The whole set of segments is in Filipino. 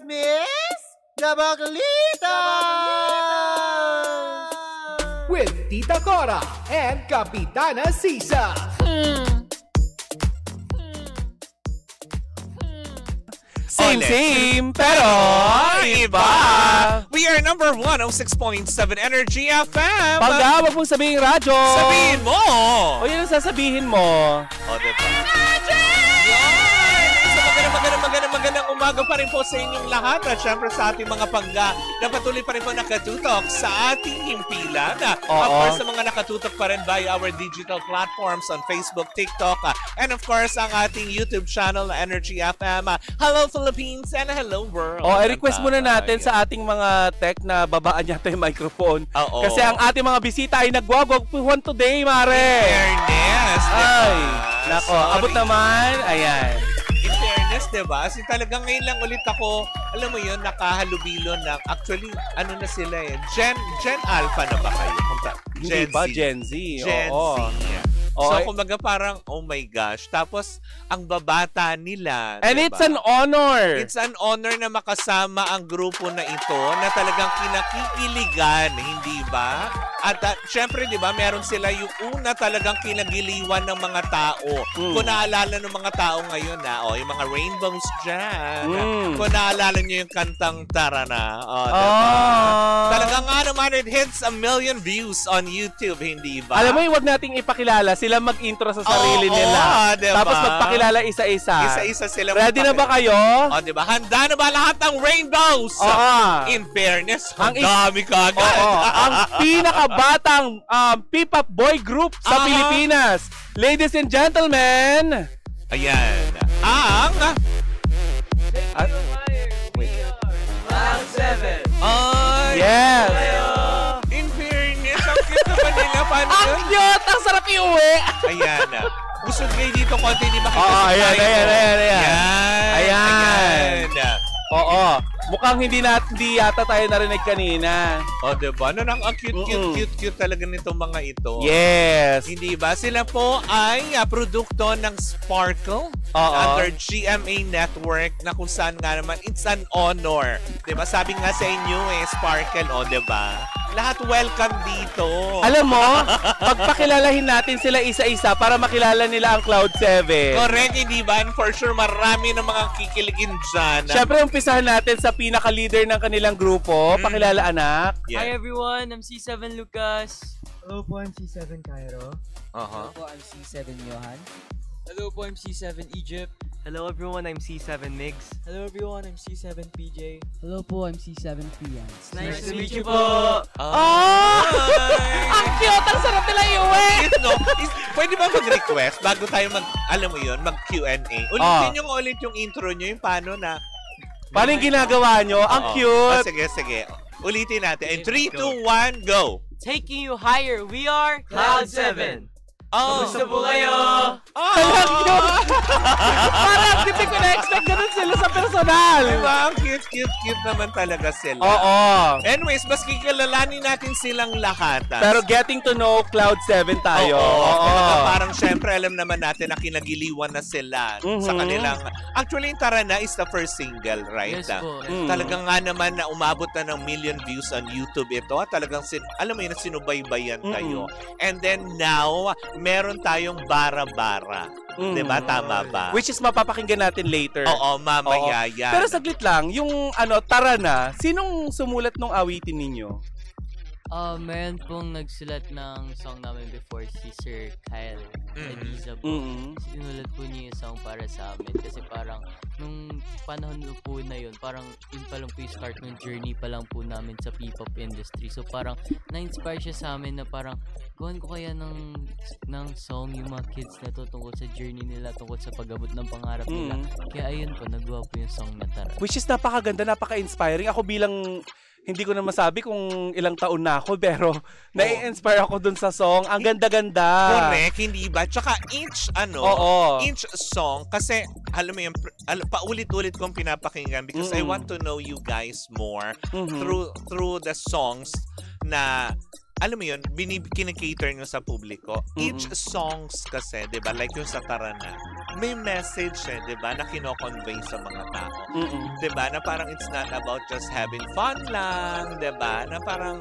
Miss Gabagalitas! With Tita Cora and Kapitana Sisa. Same, pero iba. We are number 106.7 Energy FM. Pagka, wag mong sabihin radyo. Sabihin mo. O yan ang sasabihin mo. O, diba? Magandang umaga pa rin po sa inyong lahat at syempre sa ating mga pangga na patuloy pa rin po nakatutok sa ating himpilan. Of course, sa mga nakatutok pa rin by our digital platforms on Facebook, TikTok, and of course, ang ating YouTube channel na Energy FM. Hello Philippines and hello world. I-request muna natin sa ating mga tech na babaan yata yung microphone. Kasi ang ating mga bisita ay nagwawagpuhan today, Mare. Fairness. Ay, nako, abot naman. Ayan. In fairness, diba? Kasi talagang ngayon lang ulit ako, alam mo yun, nakahalubilo na, actually, ano na sila eh, Gen Alpha na ba kayo? Hindi ba? Gen Z. Gen Oo. Z. So, kumbaga parang, oh my gosh. Tapos, ang babata nila. And diba? it's an honor. It's an honor na makasama ang grupo na ito na talagang kinakikiligan, hindi ba? At syempre, di ba, meron sila yung una talagang kinagiliwan ng mga tao. Kung naalala ng mga tao ngayon yung mga rainbows dyan. Kung naalala nyo yung kantang Tara Na. Diba? Talagang nga naman, it hits 1 million views on YouTube, hindi ba? Alam mo, wag nating ipakilala. Sila mag-intro sa sarili nila. Diba? Tapos magpakilala isa-isa. Isa-isa sila. Ready na ba kayo? Diba? Handa na ba lahat ng rainbows? In fairness, ang dami ka agad. Ang pinakabatang P-pop boy group sa Pilipinas. Ladies and gentlemen. Ayan. Ang... Cloud 7. Yes. In fairness, ang cute naman nila. Ang cute! Ang sarap iuwi! Ayan. Usod kayo dito konti, di ba? Ayan. Oo. Mukhang hindi yata tayo narinig kanina. Diba? Ang cute talaga nitong mga ito. Yes. Hindi ba? Sila po ay produkto ng Sparkle under GMA Network na kung saan nga naman it's an honor. Diba? Sabi nga sa inyo Sparkle, diba? Lahat welcome dito. Alam mo, pagpakilalahin natin sila isa-isa para makilala nila ang Cloud 7. Correct, hindi ba? And for sure, marami ng mga kikiligin dyan. Siyempre, umpisahan natin sa pinaka-leader ng kanilang grupo. Pakilala, anak. Yeah. Hi everyone, I'm C7 Lucas. Hello po, I'm C7 Cairo. Hello po, I'm C7 Johan. Hello po, I'm C7 Egypt. Hello everyone, I'm C7 Migs. Hello everyone, I'm C7 PJ. Hello po, I'm C7 Fiance. Nice to meet you po! Ang cute! Ang sarap nila iuwi! Pwede ba mag-request bago tayo alam mo yun, mag-Q&A? Ulitin nyo ulit yung intro nyo, yung paano na... Paano yung ginagawa nyo? Ang cute! Sige. Ulitin natin. And 3, 2, 1, go! Taking you higher, we are Cloud 7. Gusto po kayo! Ang cute! Parang hindi ko na-expect ganun sila sa personal. Diba? Ang cute naman talaga sila. Anyways, mas kikilalanin natin silang lahat. Pero getting to know Cloud 7 tayo. Parang syempre alam naman natin na kinagiliwan na sila sa kanilang... Actually, yung Tara Na is the first single, right? Yes po. Talagang nga naman na umabot na ng 1 million views on YouTube ito. Talagang, alam mo yun, sinubaybayan kayo. And then now, meron tayong Bara-Bara. Diba? Tama ba? Which is mapapakinggan natin later. Oo, mamaya yan. Pero saglit lang, yung Tara Na, sinong sumulat nung awitin ninyo? Meron pong nagsulat ng song namin before, si Sir Kyle Eliza po. Sinulat po niya yung song para sa amin kasi parang nung panahon po na yun, parang yun pa lang po yung start ng journey pa lang po namin sa P-pop industry. So parang na-inspire siya sa amin na parang gawan ko kaya ng song yung mga kids na to tungkol sa journey nila, tungkol sa pag-abot ng pangarap nila. Kaya ayun po, nagawa po yung song na Tara. Which is napakaganda, napaka-inspiring. Ako bilang hindi ko na masabi kung ilang taon na ako, pero nai-inspire ako dun sa song. Ang ganda-ganda. Correct, hindi ba? Tsaka each song, kasi alam mo yun, paulit-ulit kong pinapakinggan because I want to know you guys more through the songs na alam mo yun, kinikater nyo sa publiko. Each songs kasi, di ba? Like yung sa Tara Na, may message di ba, na kino-convey sa mga tao. Di ba, na parang it's not about just having fun lang, di ba, na parang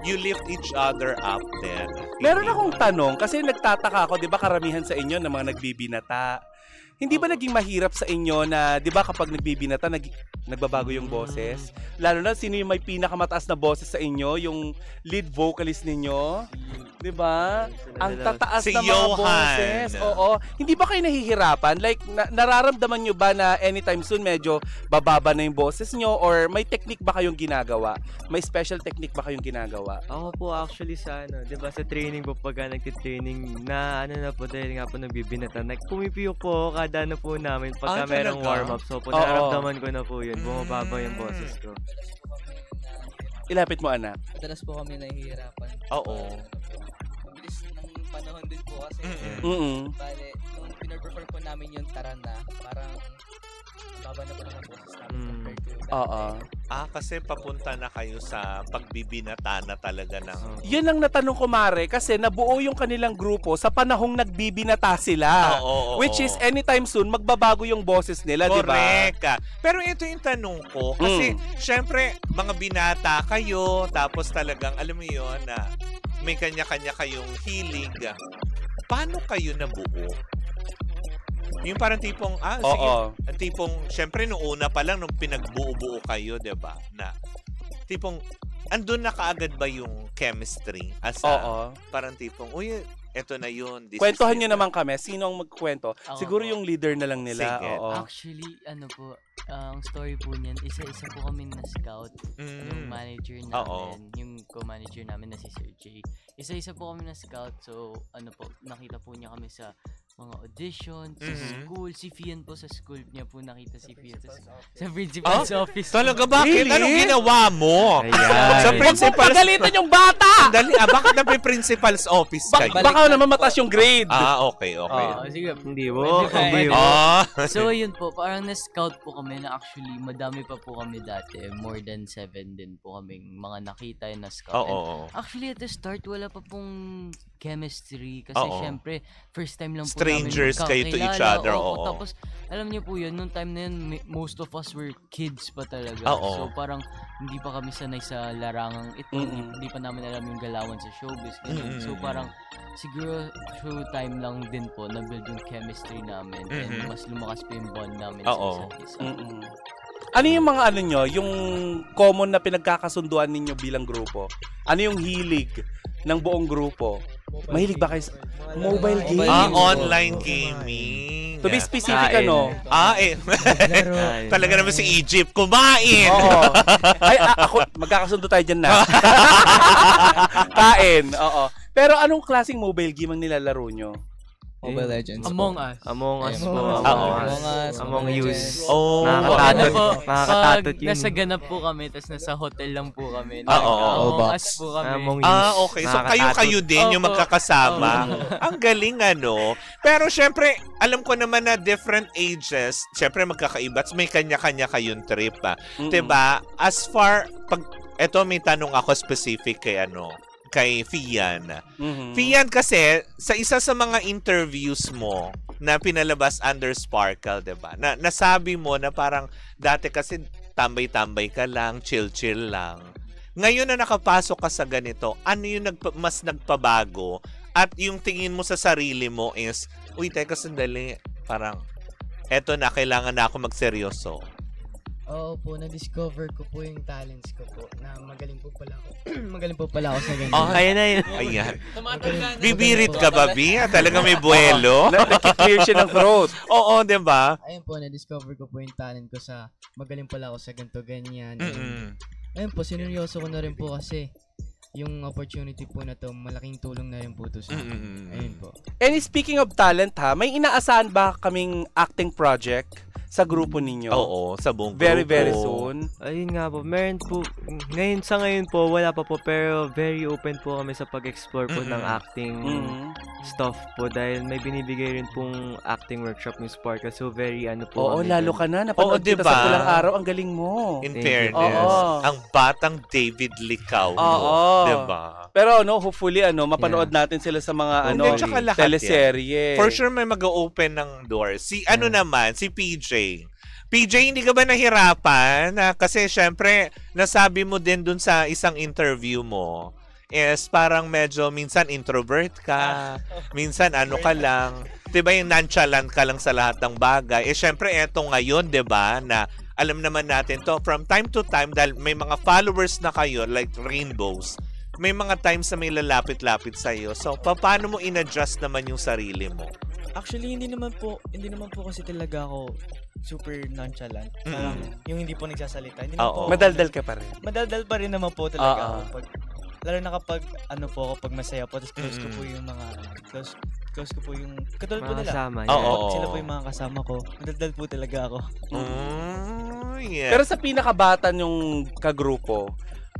you lift each other up din. Meron akong tanong, kasi nagtataka ako, di ba karamihan sa inyo na mga nagbibinata, hindi ba naging mahirap sa inyo na, di ba kapag nagbibinata, nagbabago yung boses? Lalo na, sino yung may pinakamataas na boses sa inyo? Yung lead vocalist ninyo? Di ba? Ang tataas Si na mga Johan. boses. Oo. Hindi ba kayo nahihirapan? Like, nararamdaman nyo ba na anytime soon medyo bababa na yung boses nyo? Or may technique ba kayong ginagawa? May special technique ba kayong ginagawa? Ako po actually sa di ba sa training po pagka nagtitraining na na po dahil nga po nagbibinata, pumipiyok po kada po namin pagka merong talaga? warm-up. So po naramdaman ko na po yun, bumababa yung boses ko. Ilapit mo, anak. Madalas po kami nahihirapan. Oo. Mabilis ng panahon din po kasi. Bale, nung pinag-perform po namin yung Tarana, parang baba na po ng boses namin compared to dati. Kasi papunta na kayo sa pagbibinata na talaga ng... Yun ang natanong ko, Mare, kasi nabuo yung kanilang grupo sa panahong nagbibinata sila. Which is, anytime soon, magbabago yung boses nila, di ba? Correct. Pero ito yung tanong ko. Kasi, syempre, mga binata kayo, tapos talagang, alam mo yun, na may kanya-kanya kayong hilig. Paano kayo nabuo? Yung parang tipong, sige, tipong, syempre, nung una pa lang, nung pinagbuo-buo kayo, di ba? Na, tipong, andun na kaagad ba yung chemistry? Parang tipong, uy, eto na yun. Kwentuhan nyo naman kami. Sino ang magkwento? Ako Siguro po. yung leader na lang nila. Sige. Actually, ang story po niyan, isa-isa po kami na-scout. Yung manager namin, yung co-manager namin na si Sir Jay. Isa-isa po kami na-scout. So, nakita po niya kami sa mga audition, sa school. Si Fian po sa school niya po nakita si Fian sa principal's office. Talaga, bakit? Really? Anong ginawa mo? Ayan. Sa principal's... Pagalitan yung bata! Dali, bakit na may principal's office kayo? Baka naman mataas yung grade. Okay. Sige. Hindi mo. So, yun po. Parang na-scout po kami na actually madami pa po kami dati. More than 7 din po kaming mga nakita yung na-scout. Actually, at the start, wala pa pong chemistry. Kasi syempre, first time lang po strangers namin kayo to each other. Tapos, alam niyo po yun, nung time na yun, most of us were kids pa talaga. So, parang hindi pa kami sanay sa larangang ito. Hindi pa namin alam yung galawan sa showbiz. So, parang siguro through time lang din po na-build yung chemistry namin and mas lumakas pa yung bond namin sa isa't isa. Ano yung mga yung common na pinagkakasunduan ninyo bilang grupo? Ano yung hilig ng buong grupo? Mahilig ba kayo sa mobile game? Online gaming. To be specific, Talaga naman si Egypt, kumain! Ako, magkakasundo tayo dyan na. Kain, Pero anong klaseng mobile game ang nilalaro nyo? Mobile Legends. Among Us. Among Us po. Among Us. Nakakatatot. Nakakatatot Pag yun. nasa ganap po kami, tapos nasa hotel lang po kami. Among Us po kami. Among Us. Okay. So, kayo din yung magkakasama. Ang galing, Pero, syempre, alam ko naman na different ages, syempre, magkakaiba. May kanya-kanya kayong trip, Diba? As far, eto may tanong ako specific kay Fian. Fian kasi, sa isa sa mga interviews mo na pinalabas under Sparkle, diba? Nasabi mo na parang dati kasi tambay-tambay ka lang, chill-chill lang. Ngayon na nakapasok ka sa ganito, ano yung mas nagpabago? At yung tingin mo sa sarili mo is, uy, teka sandali, parang, eto na, kailangan na ako magseryoso. Oo po, na-discover ko po yung talents ko po na magaling po pala ako sa ganyan. Kaya na yun. Ayan. Bibirit ka ba, Bi? Talaga may buwelo? Nakiklear siya ng throat. Oo, diba? Ayun po, na-discover ko po yung talent ko sa magaling pala ako sa ganito, ganyan. Ayun po, sineryoso ko na rin po kasi yung opportunity po na to, malaking tulong na rin po to sa akin. Ayun po. And speaking of talent may inaasahan ba kaming acting project sa grupo ninyo? Oo, sa buong grupo. Very, very soon. Ayun nga po, meron po, ngayon po, wala pa po, pero very open po kami sa pag-explore po ng acting stuff po dahil may binibigay rin pong acting workshop ni Sparkle, so very po. Oo, kami lalo dun. ka na. Napanood kita diba? sa Pulang Araw, ang galing mo. In Thank you. fairness, Oo. ang batang David Licao. Oo. Diba? Pero hopefully mapanood natin sila sa mga Hindi, tsaka lahat teleserye. For sure may mag-open ng door. Si naman, si PJ. PJ, hindi ka ba nahirapan? Kasi syempre, nasabi mo din dun sa isang interview mo, is parang medyo minsan introvert ka, minsan ka lang, diba yung nonchalant ka lang sa lahat ng bagay. Syempre, eto ngayon, diba, na alam naman natin to, from time to time, dahil may mga followers na kayo, like Rainbows, may mga times na may lalapit-lapit sa'yo. So, paano mo in-adjust naman yung sarili mo? Actually, hindi naman po kasi talaga ako super nonchalant. Parang yung hindi po nagsasalita. Hindi naman po. Madaldal ka pa rin. Madaldal pa rin naman po talaga ako. Lalo na kapag pag masaya po, tapos close ko po yung mga close ko po yung katulad po Mga nila. kasama, Sila po yung mga kasama ko. Madaldal po talaga ako. Yeah. Pero sa pinakabata yung kagrupo,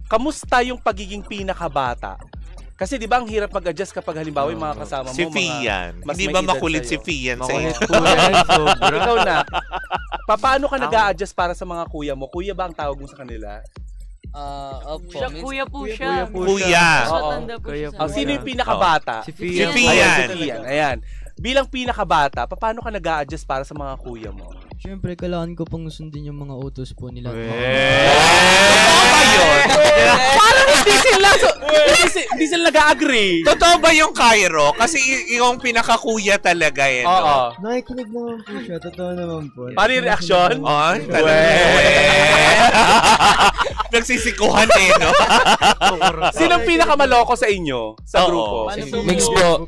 kamusta yung pagiging pinakabata? Kasi di ba ang hirap mag-adjust kapag halimbawa yung mga kasama mo, si Fian. mas Hindi may ba edad makulit si sa'yo? Fian sa Makulit inyo? po yan, sobra. Ikaw na. Paano ka nag-a-adjust para sa mga kuya mo? Kuya ba ang tawag mo sa kanila? Opo. Kuya po siya. Kuya. Mas Oo. matanda po Kuya siya. po. Sino yung pinakabata? Si Si Fian. Fian. Si Fian. Ayan. Bilang pinakabata, paano ka nag-a-adjust para sa mga kuya mo? Siyempre, kailangan ko pong sundin yung mga utos po nila. Totoo ba yun? Parang hindi sila nag-a-agree. Totoo ba yung Cairo? Kasi yung pinakakuya talaga eh. No? Oo. Nakikinig naman po siya. Totoo naman po. Paano yung reaksyon? Oh, talaga. Nagsisikuhan eh, no? Sino ang pinakamaloko sa inyo? Sa Oo. grupo? Mix po.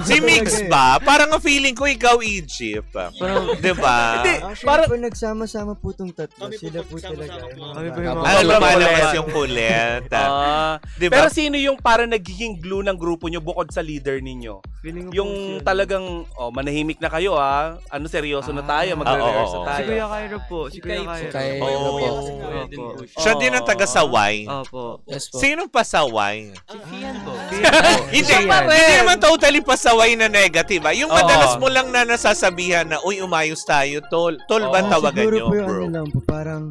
Si Mix ba? Parang ang feeling ko ikaw Egypt. Diba? Actually, Parang- po nagsama-sama po itong tatlo. Sila po talaga. Kami po yung mga Ano lumalabas kulit. yung kulit. Diba? Pero sino yung parang nagiging glue ng grupo nyo bukod sa leader ninyo? Feeling ko po Yung siya. talagang, manahimik na kayo seryoso na tayo, magre-rehearse oo. na tayo. Si Kuya Cairo po. Si Kuya Cairo. Oh. Siya din ang taga-saway. Opo. Yes po. Sinong pasaway? Si Fian po. Hindi, Fian. hindi naman totally pasaway na negative. Yung Oo. madalas mo lang na nasasabihan na, uy, umayos tayo, tol. Tol ba tawagan siguro nyo, po yung bro? lang po, parang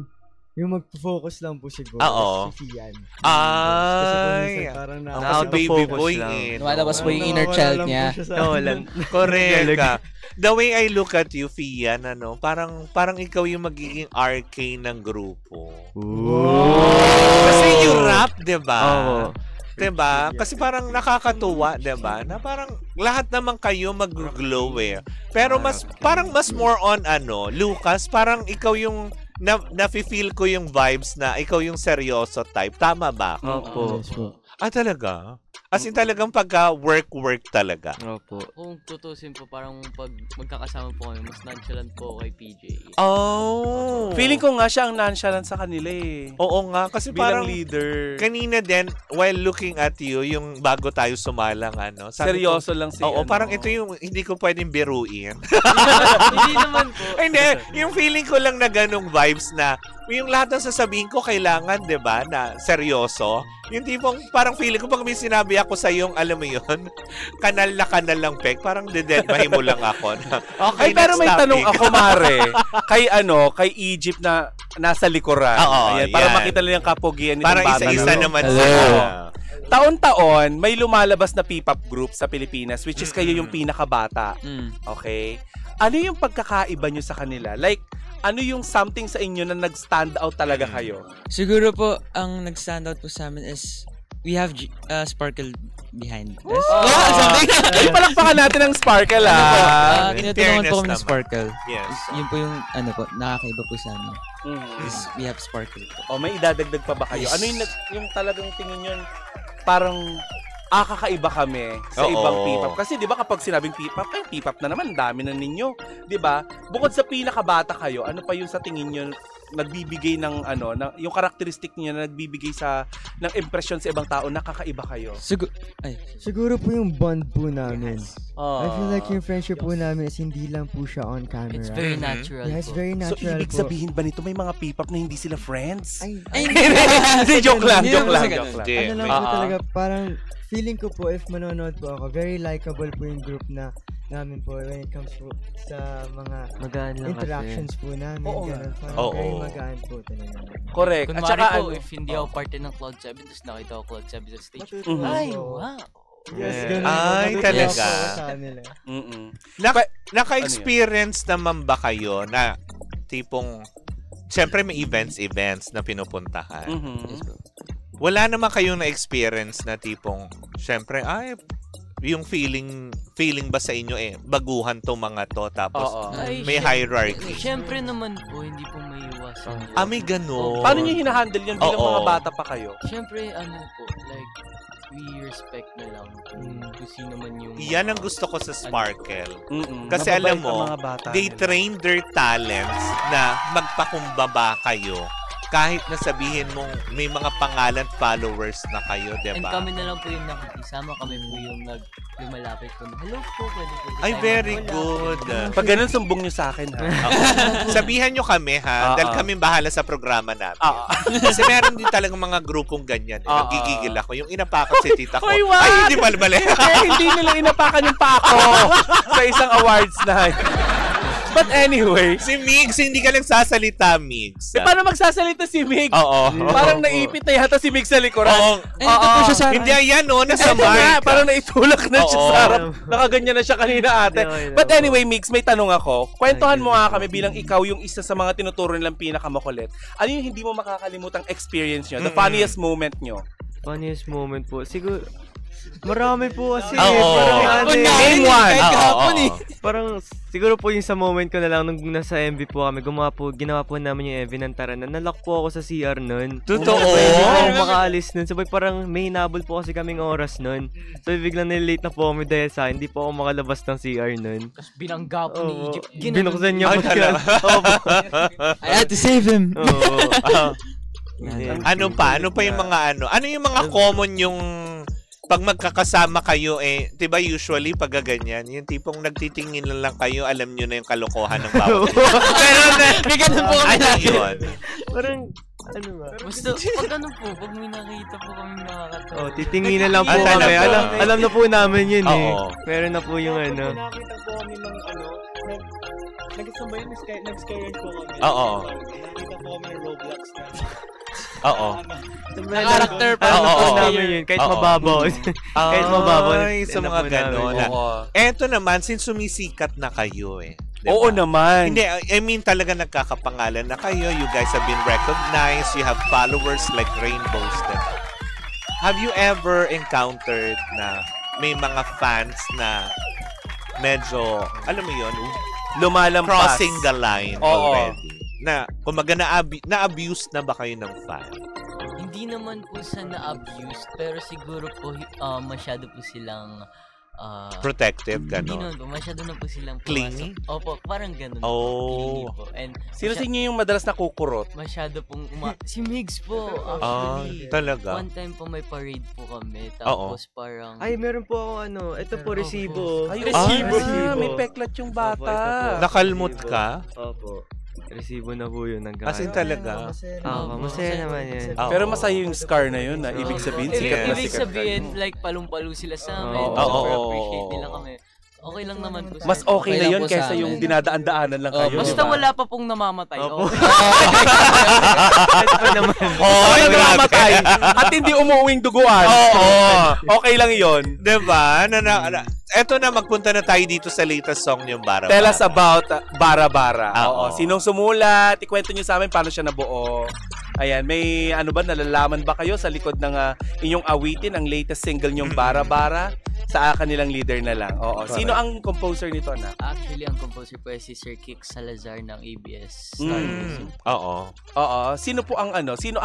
yung mag-focus lang po siguro Oo. si Fian. Ay. Kasi po minsan parang Ako Out si of baby focus boy lang. eh. Lumalabas po yung inner child niya. Nawalan. Correct ka. The way I look at you, Fian, parang ikaw yung magiging RK ng grupo. Kasi you rap, diba? Oo. Diba? Kasi parang nakakatuwa, diba? Na parang lahat naman kayo mag-glow eh. Pero parang mas more on Lucas, parang ikaw yung nafe-feel ko yung vibes na ikaw yung seryoso type. Tama ba? Opo. Yes po. Talaga? As in talagang pagka-work talaga. Opo. Kung tutusin po, parang pag magkakasama po kami, mas nonchalant po kay PJ. Oh. Feeling ko nga siya ang nonchalant sa kanila eh. Oo nga. Kasi Bilang parang leader. kanina din, while looking at you, yung bago tayo sumalang, sabi Seryoso ko, lang si oo, parang ito yung hindi ko pwedeng biruin. Hindi naman po. Ay, hindi. Yung feeling ko lang na ganong vibes na yung lahat ng sasabihin ko kailangan, di ba, na seryoso. Yung tipong parang feeling ko pag may sinabi ako sa yung, alam mo yun, kanal lang, Pek. Parang dededmahin mo lang ako. Okay, Ay, pero next may topic. tanong ako, Mare. Kay Egypt na nasa likuran. Oo, Ayan, para yan. makita nila yung kapugian nitong Parang bata isa-isa na. naman Hello. sila. Taon-taon, may lumalabas na P-pop group sa Pilipinas, which is kayo yung pinakabata. Mm. Okay? Ano yung pagkakaiba nyo sa kanila? Like, ano yung something sa inyo na nag-stand out talaga kayo? Siguro po, ang nag-stand out po sa amin is we have Sparkle behind us. Ay, palakpakan natin ang Sparkle, In Tinutulungan fairness po kami ng naman. Sparkle. Yes. Yun po yung, nakakaiba po sa amin. Mm. Is we have Sparkle po. O, may idadagdag pa ba kayo? Yes. Ano yung talagang tingin yun? Parang, kakaiba kami sa Oo. ibang P-pop. Kasi di ba kapag sinabing P-pop, P-pop na naman, dami na ninyo. Di ba? Bukod sa pinakabata kayo, ano pa yung sa tingin nyo nagbibigay ng yung characteristic niya na nagbibigay ng impression sa ibang tao na kakaiba kayo? Siguro po yung bond po namin. I feel like yung friendship po Yes. namin is hindi lang po siya on camera. It's very natural Yeah, it's po. very So, natural ibig po. sabihin ba nito may mga P-pop na hindi sila friends? Ay, Hindi, joke lang. Hindi naman sa ganun. Joke lang. Hindi. ano lang May- po talaga, parang feeling ko po if manonood po ako, very likable po yung group namin po when it comes po sa mga Magaan lang kasi. interactions po namin. Oo nga. Ganun, parang Oo. very magaan po talaga. Correct. At Kunwari saka po, if hindi ako parte ng Cloud7, tapos nakita ko Cloud7 sa stage, Matutuwa ay, po. wow! Yes, Yeah. ganun. Ay, Matutuwa talaga? po ako sa kanila. Naka-experience naman ba kayo na tipong, siyempre may events na pinupuntahan. Mhm. Wala naman kayong na-experience na tipong, siyempre, yung feeling ba sa inyo baguhan tong mga to tapos Oo. Ay, may hierarchy. Siyempre naman po, hindi po may iwasan. May ganun. Paano niyo hinahandle yun bilang Oo. mga bata pa kayo? Siyempre, po, like, we respect na lang kung sino man yung... Yan ang gusto ko sa Sparkle. Kasi Mababait alam ang mo, mga bata they nila. train their talents na magpakumbaba kayo. Kahit na sabihin mong may mga pangalan followers na kayo, And diba? kami na lang po yung nakikisama, kami po yung lumalapit po. Hello po, pwede po. Ay, very good. Pag ganun, sumbong niyo sa akin, ha? Sabihan nyo kami, ha? Dahil kami bahala sa programa namin. Kasi meron din talagang mga grupong ganyan. Nagigigil ako. Yung inapakan si tita ko. Hoy, what? Ay, hindi mali. Hindi nila inapakan yung pako sa isang awards night. But anyway, Si Migs, hindi ka lang sasalita, Migs. paano magsasalita si Mig? Oo. Parang naipit na yata si Mig sa likuran. Oo. Ito po siya sa Hindi, ayan, no? Nasa Eto nga, mic. parang naitulak na siya Oo. sa harap. Nakaganyan na siya kanina, ate. Okay, okay. But anyway, Mix, may tanong ako. Kwentuhan mo nga kami bilang ikaw yung isa sa mga tinuturo nilang pinakamakulit. Ano yung hindi mo makakalimutang experience nyo? The funniest moment nyo? Funniest moment po. Siguro, marami po kasi. Oo. Parang, Name one. parang siguro po yung sa moment ko na lang nung nasa MV po kami, ginawa po namin yung MV ng Tara na nalock po ako sa CR nun. Totoo? Hindi po ako makaalis nun. Sabay parang may hinabol po kasi kaming oras nun. So biglang nilate na po kami dahil sa akin, hindi po ako makalabas ng CR nun. Tapos binangga po ni Oo. Egypt. Binuksan niya Ay, po talaga? Opo. I had to save him. Oo. Ano pa? Ano pa yung mga ano? Ano yung mga common yung pag magkakasama kayo 'di ba usually pag ganyan, yung tipong nagtitingin lang kayo, alam niyo na yung kalokohan ng bawat. Pero May ganun po kami ano lagi. yun? Parang, ano ba? Basta, pag ano po, pag may nakita po kami nakakatawa. Oh, titingin na lang po Ah, kami. talaga? Alam na po namin yun eh. Oo. Meron na po yung ano. Nakita po kami ng nag-sambay, nag-skyrim po kami. Oo. Nakita po kami ng Roblox na. Oo. Character pa. Alam na po Oo. namin yun. Kahit Oo. mababaw. Kahit mababaw. Ay, sa alam mga po ganon. namin. Eto naman, since sumisikat na kayo diba? Oo naman. Hindi, I mean talaga nagkakapangalan na kayo. You guys have been recognized. You have followers like rainbows. Diba? Have you ever encountered na may mga fans na medyo, alam mo yun, Lumalampas. crossing the line Oo. already? Na, kumaga na-abuse na ba kayo ng fan? Hindi naman po sa na-abuse, pero siguro po masyado po silang Protective, hindi gano'n? naman po, masyado na po silang Clingy? pumasok. Opo, parang ganun. Oh. Clingy po. And Sino sa inyo yung madalas nakukurot? masyado pong si Migs po, Ah, actually. talaga? One time po may parade po kami, tapos parang... Ay, meron po ako ano. Ito po, Opo. resibo. Ay, Resibo. may peklat yung bata. Opo, ito po. Nakalmot Resibo. ka? Opo. Resibo na po yun. As in talaga? Oo, masaya naman yun. Oo. Pero masaya yung scar na yun, na ibig sabihin, sikat na Ibig sikat sabihin, kayo. like, palong-palo sila sa amin. Oo. Super Oo. appreciate nila kami. Okay lang naman po. Mas sa okay na lang yun po sa kaysa amin. yung dinadaan-daanan lang kayo. Basta diba? wala pa pong namamatay. Opo. Okay. Ito pa naman. Wala namamatay at hindi umuwing duguan. Oo. Okay lang yun. Diba? Eto na, magpunta na tayo dito sa latest song niyong Bara. Tell us about Bara Bara. Oo. Oo. Sinong sumulat? Ikwento nyo sa amin paano siya nabuo. Ayan, may ano ba, nalalaman ba kayo sa likod ng inyong awitin, ang latest single nyong Bara Bara? Sa kanilang leader na lang. Oo. Sino ang composer nito, na? Actually, ang composer po ay si Sir Kik Salazar ng ABS Star Music. Oo. Oo. Sino po ang sino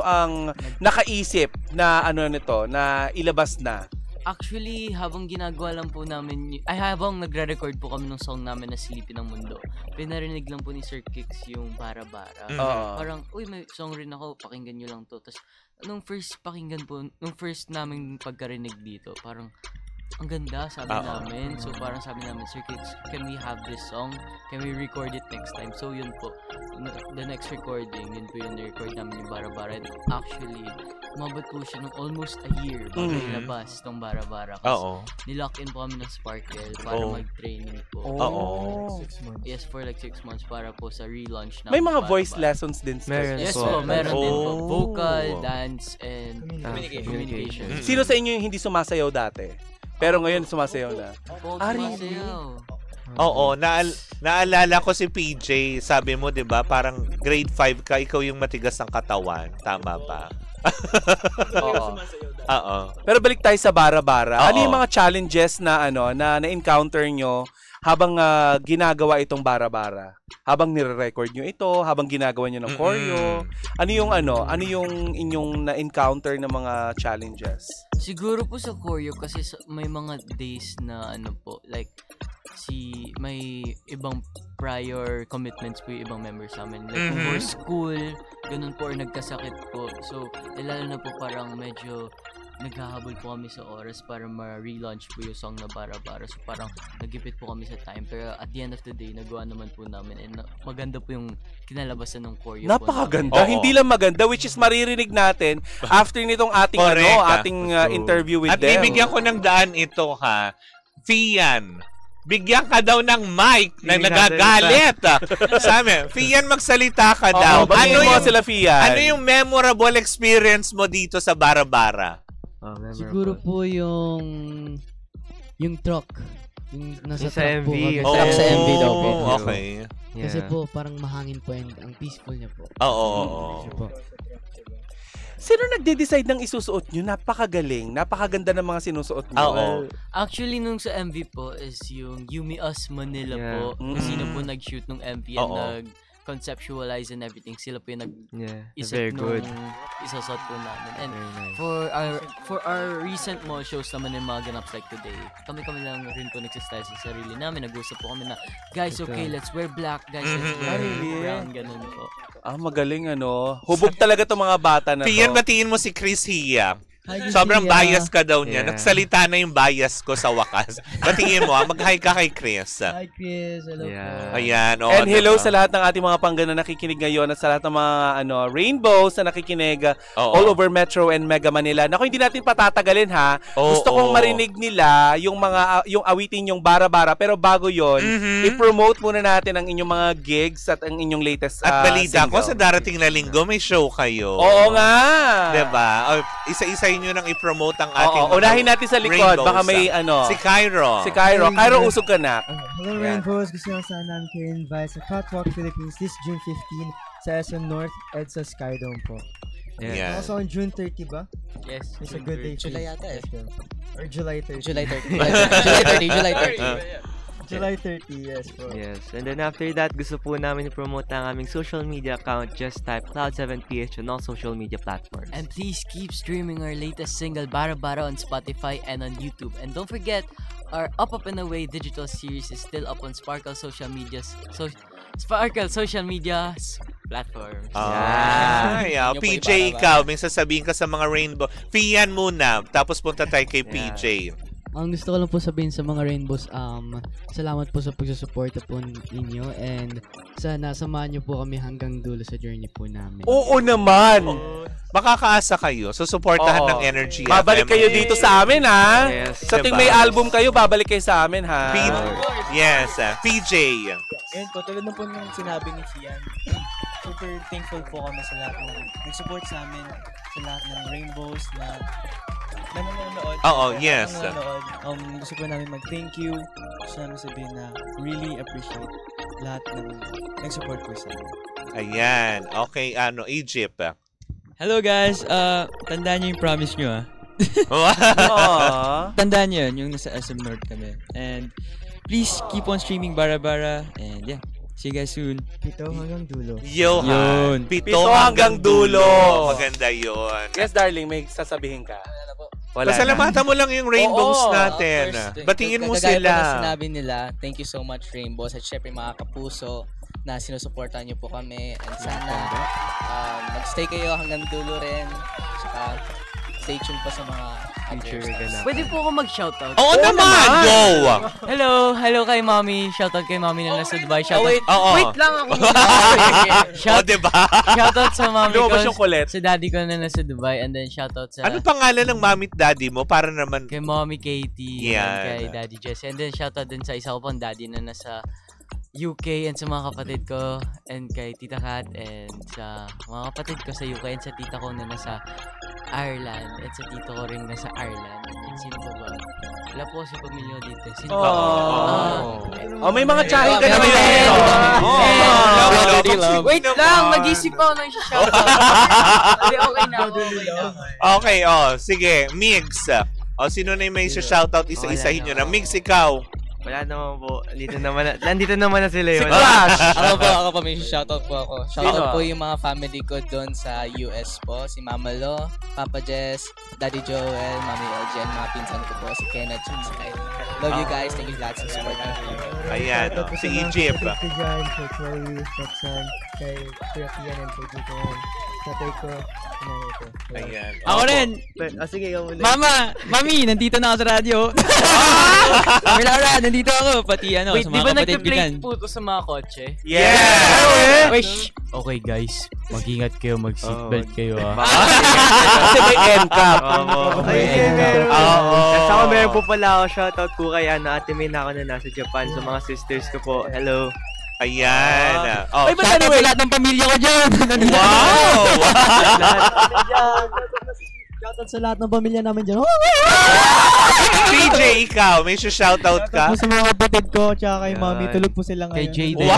ang nakaisip na nito na ilabas na Actually, habang ginagawa lang po namin, habang nagre-record po kami ng song namin na Silipin ang Mundo, pinarinig lang po ni Sir Kicks yung Bara-Bara. Parang, uy, may song rin ako, pakinggan nyo lang to. Tapos, nung first namin pagkarinig dito, parang, ang ganda, sabi namin. So, parang sabi namin, Sir Kicks, can we have this song? Can we record it next time? So, yun po. The next recording, yun po yung record namin yung Bara-Bara. And actually, umabot po siya ng almost a year bago ilabas itong Bara-Bara. Kasi nilock in po kami ng Sparkle para mag-training po. 6 months. Yes, for like 6 months para po sa relaunch namin. May mga voice lessons din. Yes po, meron din po. Vocal, dance, and communication. Sino sa inyo yung hindi sumasayaw dati? Pero ngayon sumasayaw na. Oo, naalala ko si PJ, sabi mo 'di ba, parang grade 5 ka, ikaw yung matigas ng katawan, tama ba? Oo. Pero balik tayo sa Bara-Bara. Ano yung mga challenges na na-encounter nyo habang ginagawa itong Bara-Bara? Habang nire-record nyo ito, habang ginagawa nyo ng choreo, ano yung inyong na-encounter na mga challenges? Siguro po sa choreo kasi may mga days na like may ibang prior commitments po yung ibang members namin. Like for school, ganun po, or nagkasakit po. So, lalo na po parang medyo naghahabol po kami sa oras para ma-relaunch po yung song na Bara-Bara. So, parang nagipit po kami sa time. Pero at the end of the day, nagawa naman po namin. And maganda po yung kinalabasan ng choreo. Napakaganda. Hindi lang maganda, which is maririnig natin after nitong ating interview with them. At bibigyan ko ng daan ito, ha. Fian, bigyan ka daw ng mic na nagagalit. Sabi, Fian, magsalita ka daw. Ano yung memorable experience mo dito sa Bara-Bara? Siguro po yung truck. Yung nasa sa truck MV. po. Sa MV daw po. Okay. Kasi po, parang mahangin po and ang peaceful niya po. Oo. Sino nagde-decide ng isusuot nyo? Napakagaling. Napakaganda ng mga sinusuot nyo. Oo. Actually, nung sa MV po is yung Yumi Us Manila po. Kung sino po nag-shoot nung MV and nag-conceptualize and everything. Sila po yung nag-isip nung isasot po namin. And for our recent mall shows naman yung mga ganaps like today, kami lang rin po nagsistyle sa sarili namin. Nag-usap po kami na, guys, okay, let's wear black. Guys, let's wear brown. Ganun po. Magaling Hubog talaga itong mga bata na to. Piyan, batiin mo si Chris Hia. Sobrang bias ka daw niya. Nagsalita na yung bias ko sa wakas. Batiin mo, mag-hi ka kay Chris. Hi Chris, hello po. Ayan. And hello sa lahat ng ating mga pangga na nakikinig ngayon at sa lahat ng mga rainbows na nakikinig all over Metro and Mega Manila. Naku, hindi natin patatagalin ha. Gusto kong marinig nila yung awitin yung Bara-Bara. Pero bago yon, i-promote muna natin ang inyong mga gigs at ang inyong latest at balita single. ko sa darating na linggo may show kayo. Oo nga. Diba? Isa-isa nyo nang i-promote ang ating unahin natin sa likod. Rainbows. Baka may Si Cairo. Cairo, usog ka na. Hello Rainbows. Gusto nyo sana namin kayo invite sa Catwalk Philippines this June 15 sa SM North EDSA Skydome po. Yeah. Also on June 30 ba? Yes. It's a good day. July yata Or July 30. July 30. July 30, yes po. Yes. And then after that, gusto po namin i-promote ang aming social media account. Just type Cloud7PH on all social media platforms. And please keep streaming our latest single Bara-Bara on Spotify and on YouTube. And don't forget, our Up Up and Away digital series is still up on Sparkle social medias. Sparkle social medias platforms. PJ, ikaw, may sasabihin ka sa mga Rainbow. Fian muna, tapos punta tayo kay PJ. Ang gusto ko lang po sabihin sa mga Rainbows, salamat po sa pagsusuporta po ninyo and sana samahan niyo po kami hanggang dulo sa journey po namin. Oo naman! Makakaasa kayo. Susuportahan ng Energy babalik FM. kayo dito sa amin, ha? Yes. Sa tuwing may album kayo, babalik kayo sa amin, ha? Yes, PJ. Ayun po, tulad na po ng sinabi ni Fian. Super thankful po kami sa lahat ng nag-support sa amin, sa lahat ng Rainbows na nanonood. Yes. Gusto po namin mag-thank you. Gusto namin sabihin na really appreciate lahat ng nag-support po sa amin. Ayan. Okay, Egypt. Hello guys, tandaan niyo yung promise niyo Tandaan niyo yun, yung nasa SM North kami. And please keep on streaming Bara-Bara. And yeah, see you guys soon. Pito hanggang dulo. Pito hanggang dulo. Maganda yun. Yes, darling, may sasabihin ka. Pasalamatan mo lang yung Rainbows natin. Batiin mo Kagaya sila. po na sinabi nila, thank you so much Rainbows at syempre mga kapuso na sinusuportahan niyo po kami and sana mag-stay kayo hanggang dulo rin. Saka stay tuned pa sa mga future ganap. Pwede po ako mag-shoutout. Oo naman! Go! Hello kay Mommy. Shoutout kay Mommy na nasa Dubai. Shoutout. Wait lang ako. Diba? Shoutout sa Mommy ko. Lumabas yung kulit. Sa Daddy ko na nasa Dubai. And then shoutout sa... Ano pangalan ng Mommy at Daddy mo? Para naman... Kay Mommy Katie. Yan. And kay Daddy Jesse. And then shoutout din sa isa ko pang Daddy na nasa UK and sa mga kapatid ko and kay Tita Kat and sa mga kapatid ko sa UK and sa tita ko na nasa Ireland at sa tito ko rin nasa Ireland. And sino ba ba? Wala po si pamilya dito. Sino ba? May mga tsahin ka naman. Wait lang, mag-isip ako ng shoutout. Okay na. Okay, sige. Migs. Sino na yung may shoutout? Isa-isahin nyo na. Migs, ikaw. Wala naman po. Nandito naman na sila yun. Ako pa may shoutout po ako. Shoutout po yung mga family ko doon sa US po. Si Mama Lo, Papa Jess, Daddy Joel, Mami LG, and mga pinsan ko po. Si Kenneth, si Kyle. Love you guys. Thank you lots for support. Ayan. Si Egypt. Kay Jan, kay Chloe, Roxanne, kay Kuya Kian, and kay Tito. Tatay ko. Ayan. Ako rin. Sige, ikaw muli. Mami, nandito na ako sa radyo. Mami Laura, nandito ako. Pati sa Wait, di mga ba kapatid ko dyan. nagpe-play puto sa mga kotse? Yeah! Okay guys, mag-ingat kayo, mag-seatbelt kayo Kasi may NCAP. Saka meron po pala ako shoutout po kay Ate May na ako na nasa Japan sa mga sisters ko po. Hello. Ayan. Ay, ba't anyway? Lahat ng pamilya ko dyan. Wow! Shoutout sa lahat ng pamilya namin dyan. PJ, ikaw, may shoutout ka? Sa mga kapatid ko, tsaka kay Mami, tulog po sila ngayon. Kay Jade.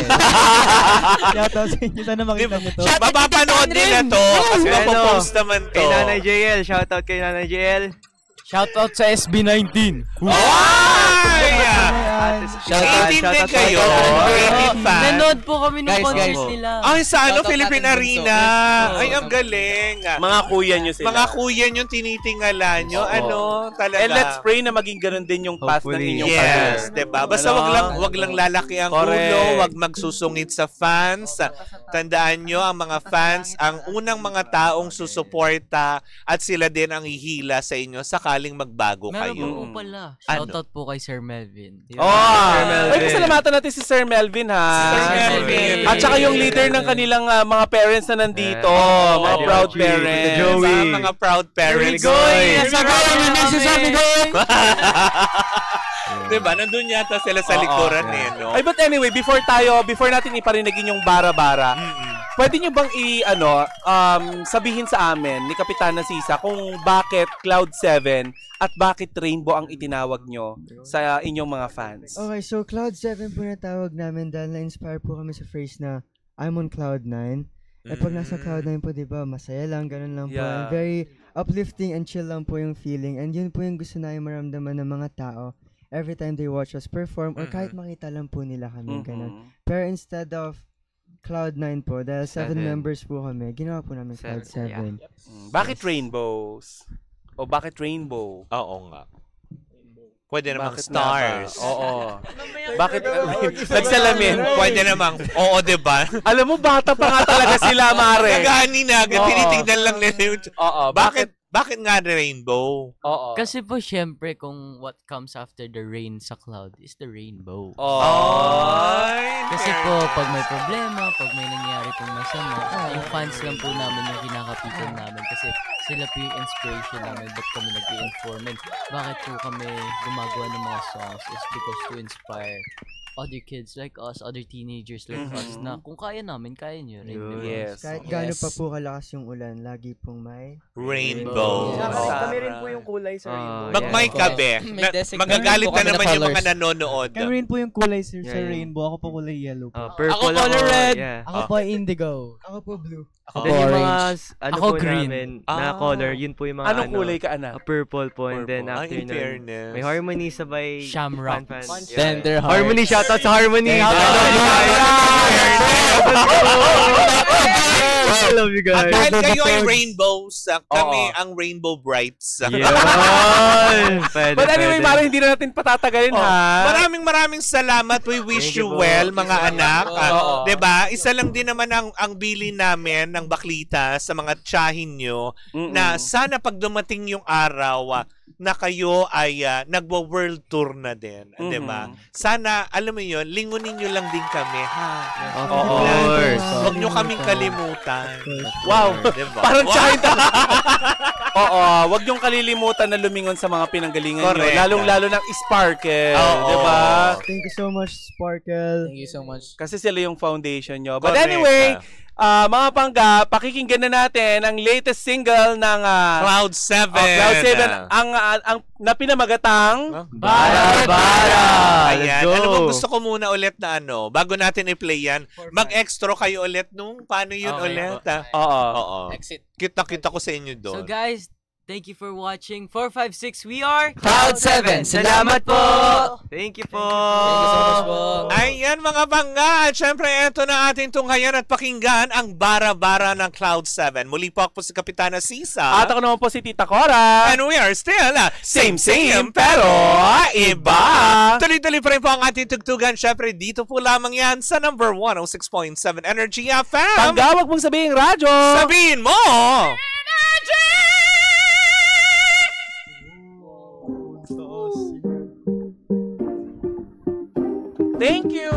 Shoutout sa inyo, sana makita nyo to. Mapapanood nila to kasi mapopost naman to. Kay Nanay JL, shoutout kay Nanay JL. Shoutout sa SB19. Shoutout din kayo. Nanood po kami ng Guys, podcast nila. Ay, sa Shoutout Philippine natin Arena. Bunso. Ay, ang galing. Mga kuya nyo sila. Mga kuya nyo tinitingala nyo. Talaga. And let's pray na maging ganun din yung path ng inyong Yes, career. diba? Basta wag lang lalaki ang ulo, wag magsusungit sa fans. Tandaan nyo, ang mga fans, ang unang mga taong susuporta at sila din ang ihila sa inyo sakaling magbago Meron kayo. po pala. Shoutout po kay Sir Melvin. Ay, pasalamatan natin si Sir Melvin, ha? Melvin. At saka yung leader ng kanilang mga parents na nandito. Mga proud parents. Joey. Mga proud parents. Diba? Nandun yata sila sa likuran no? Ay, but anyway, before natin iparinagin yung bara-bara, pwede nyo bang sabihin sa amin ni Kapitana Sisa kung bakit Cloud7 at bakit Rainbow ang itinawag nyo sa inyong mga fans? Okay, so Cloud7 po na tawag namin dahil na-inspire po kami sa phrase na I'm on Cloud9. Eh pag nasa Cloud9 po, diba, masaya lang, ganun lang po. And very uplifting and chill lang po yung feeling. And yun po yung gusto namin maramdaman ng mga tao every time they watch us perform or kahit makita lang po nila kami, ganun. Pero instead of Cloud9 po, dahil 7 members po kami, ginawa po namin Cloud7. Bakit Rainbows? O bakit Rainbow? Oo nga. Pwede namang stars. Oo. Bakit? Nagsalamin. Pwede namang, oo, diba? Alam mo, bata pa nga talaga sila, Mare. Nagani na, tinitignan lang nila yung... Oo. Bakit nga rainbow? Oo. Kasi po, syempre, kung what comes after the rain sa cloud is the rainbow. Kasi po, pag may problema, pag may nangyari pong masama, yung fans lang po namin yung kinakapitan namin. Kasi sila po yung inspiration namin. Ba't kami nag-i-inform? And bakit po kami gumagawa ng mga songs is because to inspire other kids like us, other teenagers like us, na kung kaya namin, kaya nyo rin. Yes. Kahit gaano pa po kalakas yung ulan, lagi pong may rainbow. Kami rin po yung kulay sa rainbow. Mag-mic ka, be. Magagalit na naman yung mga nanonood. Kami rin po yung kulay sa rainbow. Ako po kulay yellow po. Purple ako color red. Ako po indigo. Ako po blue. Ako orange. Ako green. Na color, yun po yung mga Anong kulay ka, anak? Purple po. And then after in nun, fairness. may Harmony sabay Shamrock. Tender Hearts. Harmony, shoutout sa Harmony. I love you At guys. dahil kayo ay rainbows, kami ang Rainbow Brights. Yun. Pwede, But anyway, pwede. Mara, hindi na natin patatagalin, ha? Maraming salamat. We wish you well, mga anak. Diba? Isa lang din naman ang bili namin ng baklita sa mga tsahin nyo na sana pag dumating yung araw na kayo ay nagwa-world tour na din. Diba? Sana, alam mo yun, lingunin nyo lang din kami, ha? Of course. Huwag nyo kaming kalimutan. Wow. Diba? Parang tsahin Oo, wag niyong kalilimutan na lumingon sa mga pinanggalingan Correct. niyo. Lalong-lalo ng Sparkle, Oo. 'di ba? Thank you so much, Sparkle. Thank you so much. Kasi sila yung foundation niyo. But Correct. anyway, mga pangga, pakikinggan na natin ang latest single ng Cloud 7. Cloud 7 ang napinamagatang Bara-bara. Ayan. Let's go. Alam mo, gusto ko muna ulit na bago natin i-play yan, mag-extra kayo ulit nung paano yun Okay. ulit. Oo. Exit. Kita ko sa inyo doon. So guys, thank you for watching 456. We are Cloud 7. Salamat po. Thank you po. Thank you so much po. Ayan mga bangga. At syempre, eto na ating tunghayan at pakinggan ang bara-bara ng Cloud 7. Muli po ako si Kapitana Sisa. At ako naman po si Tita Cora. And we are still Same pero iba. Tuloy-tuloy pa rin po ang ating tugtugan. Syempre, dito po lamang yan sa number 106.7 Energy FM. Pangga, wag mong sabihin radyo. Sabihin mo! Thank you.